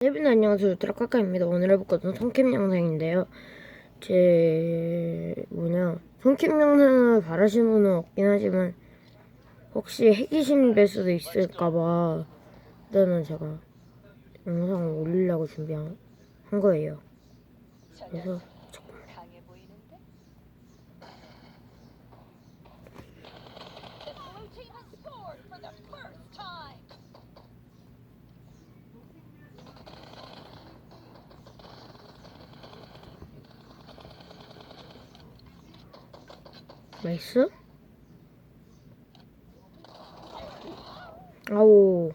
여러분 안녕하세요, 드라카카입니다. 오늘 해볼 것은 손캠 영상인데요. 손캠 영상을 바라시는 분은 없긴 하지만 혹시 해기심 될 수도 있을까봐 일단은 제가 영상을 올리려고 준비한 거예요. 그래서 잠깐만. 나이스. 아오.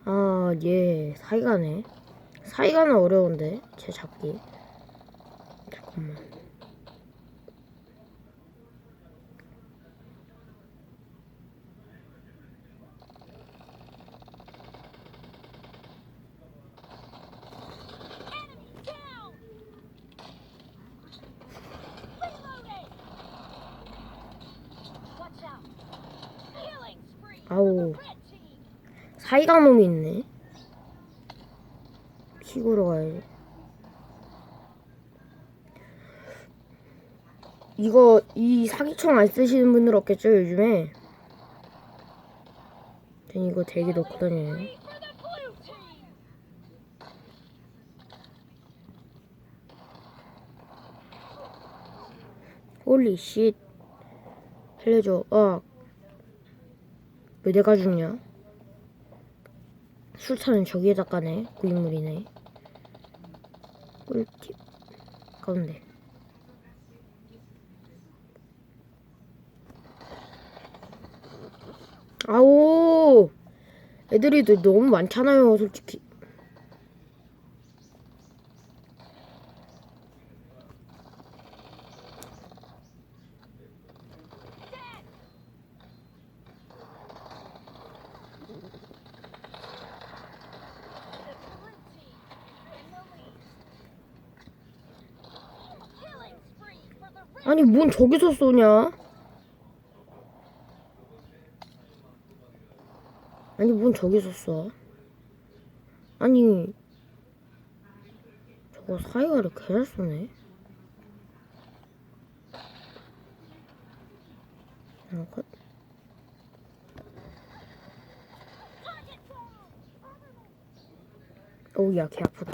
아, 얘 사이가네. 사이가는 어려운데 제 잡기. 잠깐만. 아우. 사이가 놈이 있네. 킥으로 가야지. 이 사기총 안 쓰시는 분들 없겠죠, 요즘에? 이거 되게 넣고 다녀요. 홀리 쉿. 살려줘. 왜 내가 죽냐? 술차는 저기에다 까네. 고인물이네. 꿀팁. 가운데. 아오! 애들이 너무 많잖아요, 솔직히. 아니, 뭔 저기서 쏘냐? 아니, 뭔 저기서 쏴? 아니, 저거 사이가를 개잘 쏘네. 컷. 어우, 야, 개 아프다.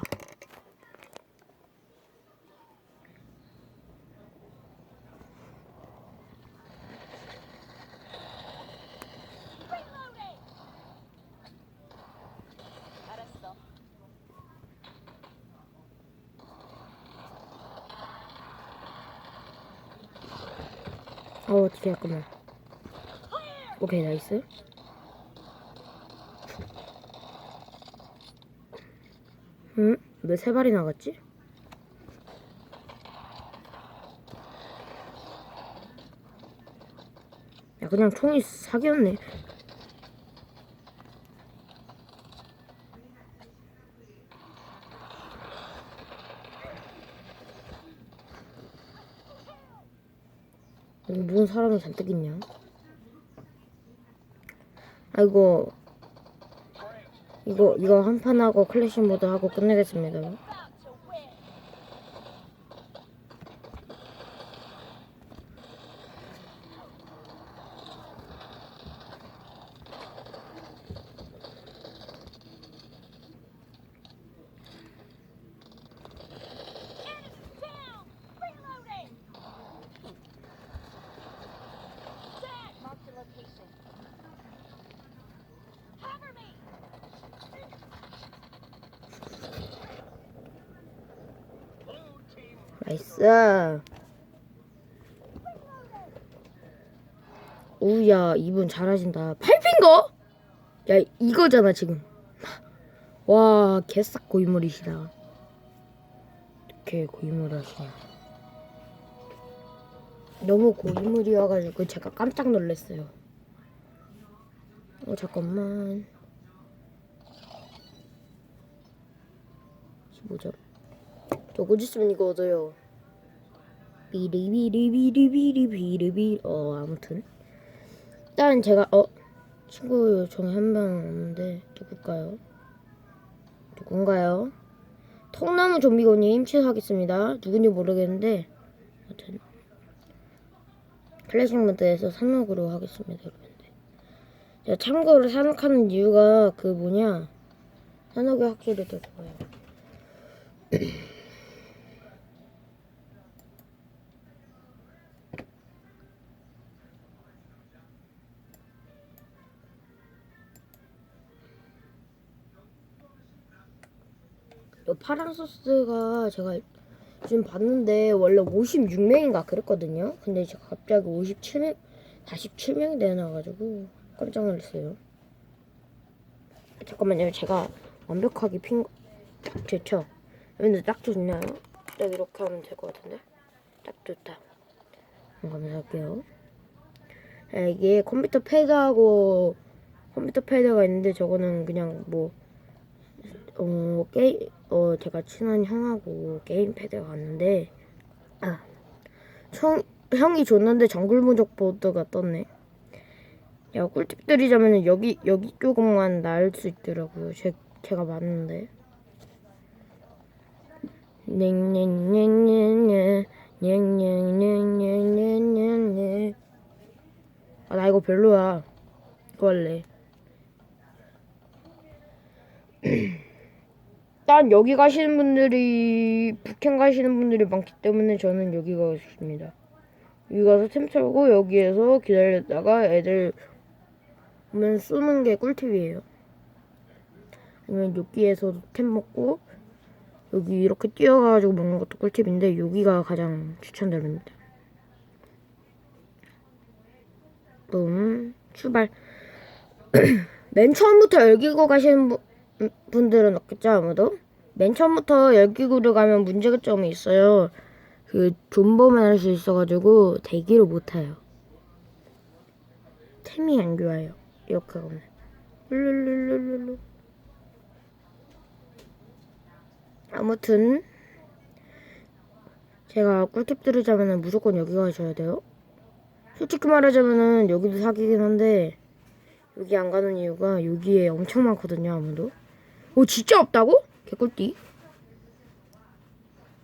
어떻게 잠깐만. 오케이, 나이스. 응? 왜 세 발이 나갔지? 야, 그냥 총이 사기였네. 여기 무슨 사람이 잔뜩 있냐? 아이고, 이거 한 판 하고 클래식 모드 하고 끝내겠습니다. 나이스. 오우야, 이분 잘하신다. 팔핀거? 야, 이거잖아 지금. 와, 개싹 고인물이시다. 이렇게 고인물 하시냐. 너무 고인물이어가지고 제가 깜짝 놀랐어요. 잠깐만. 15점. 저 곧 있으면 이거 얻어요. 비리비리비리비리비리비. 아무튼 일단 제가 친구 중에 한 명 없는데 누군가요? 통나무 좀비고님 취소하겠습니다. 누군지 모르겠는데 아무튼 클래식 모드에서 산옥으로 하겠습니다, 여러분들. 제가 참고로 산옥하는 이유가 산옥이 확실히 더 좋아요. 이 파란 소스가 제가 지금 봤는데 원래 56명인가 그랬거든요. 근데 제가 갑자기 47명이 되나가지고 깜짝 놀랐어요. 잠깐만요. 제가 완벽하게 딱 좋죠? 근데 딱 좋나요? 딱 이렇게 하면 될 것 같은데? 딱 좋다. 감사할게요. 이게 컴퓨터 패드가 있는데 저거는 그냥 제가 친한 형하고 게임 패드가 왔는데 형이 줬는데 정글무적 보드가 떴네. 야, 꿀팁 드리자면은 여기 조금만 날 수 있더라고요. 제가 봤는데. 나 이거 별로야. 이거 할래. 일단 여기 가시는 분들이 북캠 가시는 분들이 많기 때문에 저는 여기 가고 싶습니다. 여기 가서 템 털고 여기에서 기다렸다가 애들 오면 쏘는 게 꿀팁이에요. 아니면 여기에서도 템 먹고 여기 이렇게 뛰어가지고 먹는 것도 꿀팁인데 여기가 가장 추천드립니다. 출발. 맨 처음부터 열기구 가시는 분들은 없겠죠, 아무도? 맨 처음부터 열기구를 가면 문제점이 있어요. 존버만 할 수 있어가지고 대기를 못 타요. 템이 안 좋아요. 이렇게 가면. 룰루루루루. 아무튼 제가 꿀팁 드리자면은 무조건 여기 가셔야 돼요. 솔직히 말하자면은 여기도 사기긴 한데 여기 안 가는 이유가 여기에 엄청 많거든요, 아무도. 진짜 없다고? 개꿀띠.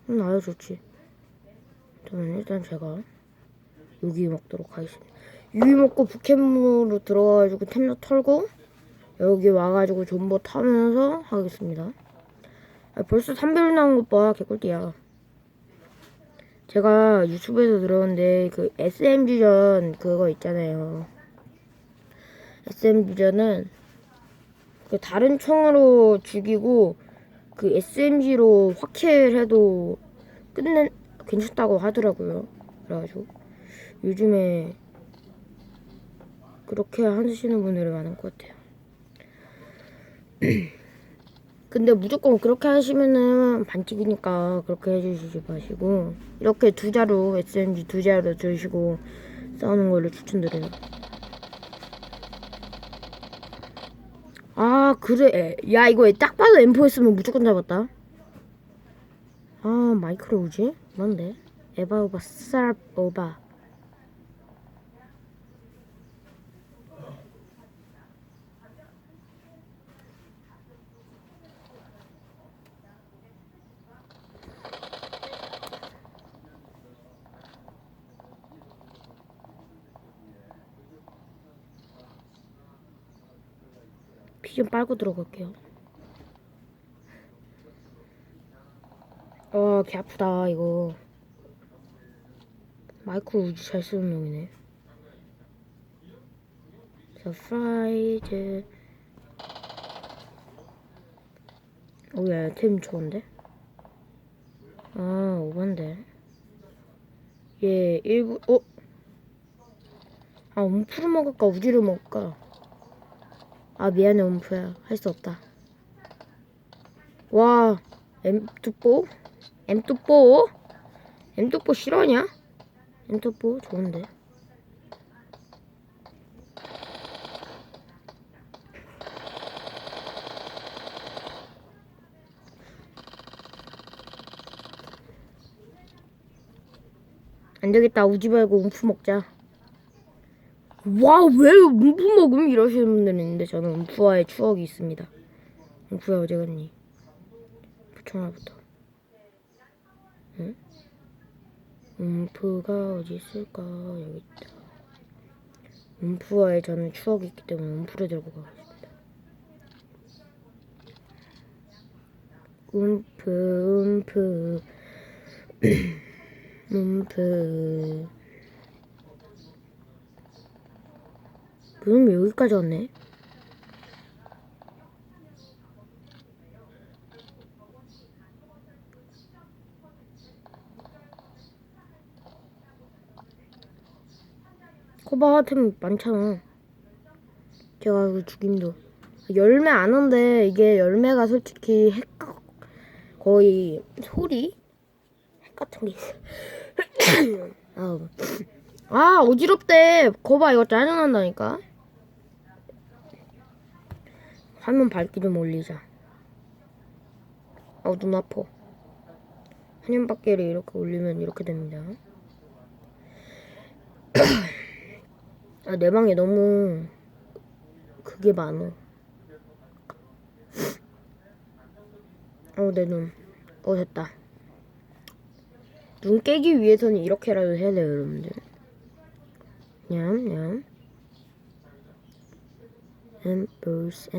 나야 좋지. 저는 일단 제가 여기 먹도록 하겠습니다. 여기 먹고 북캠으로 들어가가지고 템도 털고 여기 와가지고 존버 타면서 하겠습니다. 벌써 3배율 나온 것 봐. 개꿀띠야. 제가 유튜브에서 들었는데 SMG전 그거 있잖아요. SMG전은 다른 총으로 죽이고 SMG로 확킬해도 괜찮다고 하더라고요. 그래가지고 요즘에 그렇게 하시는 분들이 많은 것 같아요. 근데 무조건 그렇게 하시면은 반칙이니까 그렇게 해주시지 마시고 이렇게 SMG 두 자루 들시고 싸우는 걸로 추천드려요. 그래. 야, 이거 딱 봐도 M4였으면 무조건 잡았다. 마이크로 오지? 뭔데? 에바 오바 쌀 오바. 피 좀 빨고 들어갈게요. 개 아프다 이거. 마이크로 우지 잘 쓰는 놈이네. 프라이드. 야, 템 좋은데? 오반데. 얘 일부 움프를 먹을까 우지를 먹을까? 미안해 움프야. 할 수 없다. 와, M24? M24? M24 싫어하냐? M24 좋은데. 안 되겠다. 우지 말고 움프 먹자. 와, 왜 움프 먹음? 이러시는 분들은 있는데 저는 움프와의 추억이 있습니다. 움프야 어디 갔니? 부청아부터. 응? 움프가 어디 있을까? 여기 있다. 움프와의 저는 추억이 있기 때문에 움프를 들고 가겠습니다. 움프 움프 왜 여기까지 왔네? 코바 하여튼 많잖아. 제가 그 죽임도 열매 안 온데 이게 열매가 솔직히 거의 소리? 핵 같은 게 있어. 아 어지럽대. 거봐 이거 짜증난다니까. 화면 밝기 좀 올리자. 눈 아파. 화면 밖에를 이렇게 올리면 이렇게 됩니다. 내 방에 너무 그게 많어. 내 눈. 됐다. 눈 깨기 위해서는 이렇게라도 해야 돼요, 여러분들. 냠냠. 엠플스.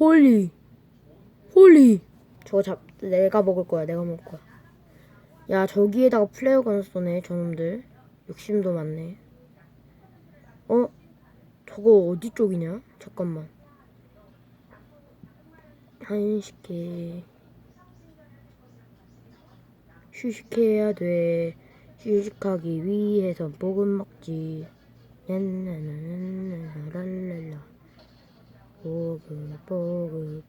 홀리. 저거 내가 먹을 거야. 야, 저기에다가 플레어건 쏘네, 저놈들. 욕심도 많네. 저거 어디 쪽이냐? 잠깐만. 한식해. 휴식해야 돼. 휴식하기 위해선 볶음 먹지. 랄랄라. 뽀급.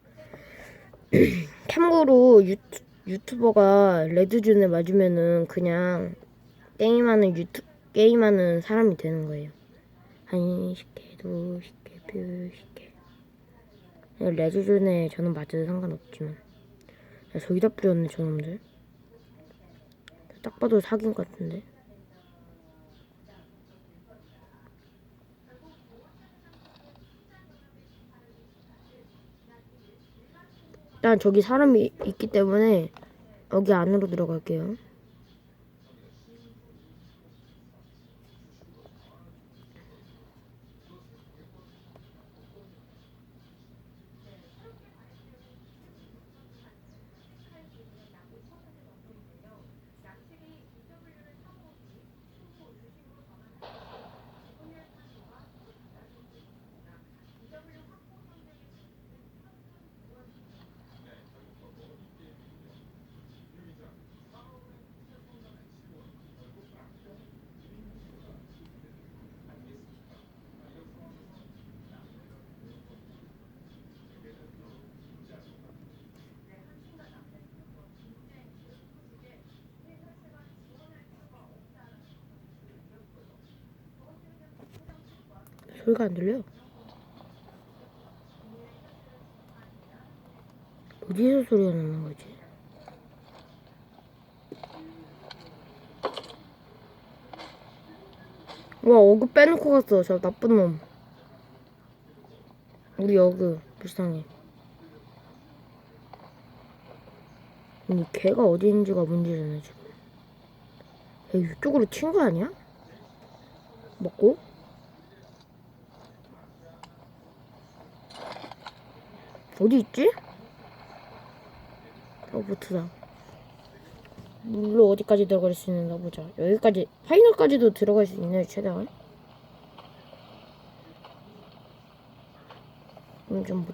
참고로 유튜버가 레드존에 맞으면은 그냥 게임하는 사람이 되는 거예요. 한식해, 두식해, 뷰식해. 레드존에 저는 맞아도 상관없지만. 저기다 뿌렸네, 저놈들. 딱 봐도 사귄 것 같은데. 일단 저기 사람이 있기 때문에 여기 안으로 들어갈게요. 소리가 안 들려. 어디에서 소리가 나는 거지? 와, 어그 빼놓고 갔어. 저 나쁜 놈. 우리 어그 불쌍해. 아니 걔가 어디 있는지가 문제잖아 지금. 야, 이쪽으로 튄 거 아니야? 먹고? 어디 있지? 보트다. 물로 어디까지 들어갈 수 있나 보자. 여기까지 파이널까지도 들어갈 수 있네 최대한. 좀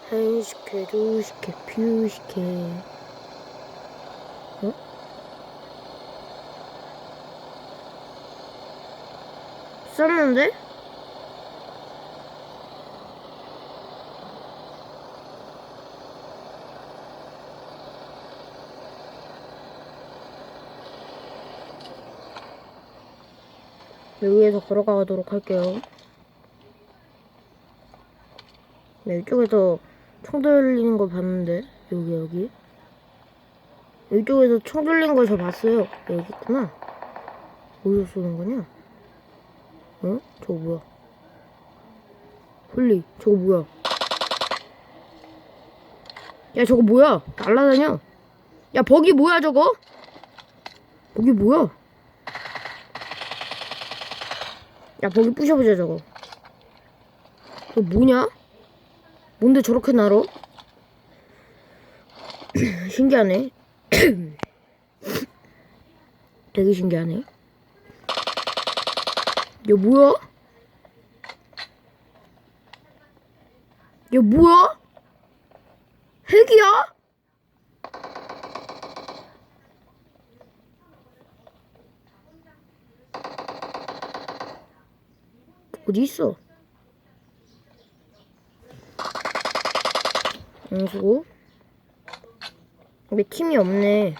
한식해, 두식해, 뷰식해. 썼는데? 여기에서 걸어가도록 할게요. 네, 이쪽에서 총 들리는 거 봤는데 여기 이쪽에서 총 들리는 걸 저 봤어요. 여기 있구나. 어디서 쏘는 거냐? 어? 저거 뭐야? 홀리, 저거 뭐야? 야, 저거 뭐야? 날라다녀. 야, 버기 뭐야 저거? 버기 뭐야? 야, 버기 부셔보자 저거. 저거 뭐냐? 뭔데 저렇게 날어? 신기하네. 되게 신기하네. 야, 뭐야? 야, 뭐야? 핵이야? 어디 있어? 수고. 근데 팀이 없네.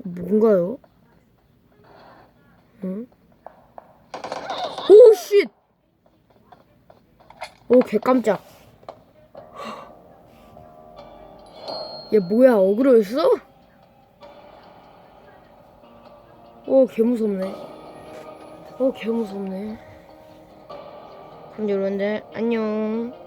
뭔가요? 응? 오, 쉿! 오, 개깜짝. 얘 뭐야, 어그로였어? 오, 개무섭네. 오, 개무섭네. 그럼 여러분들, 안녕.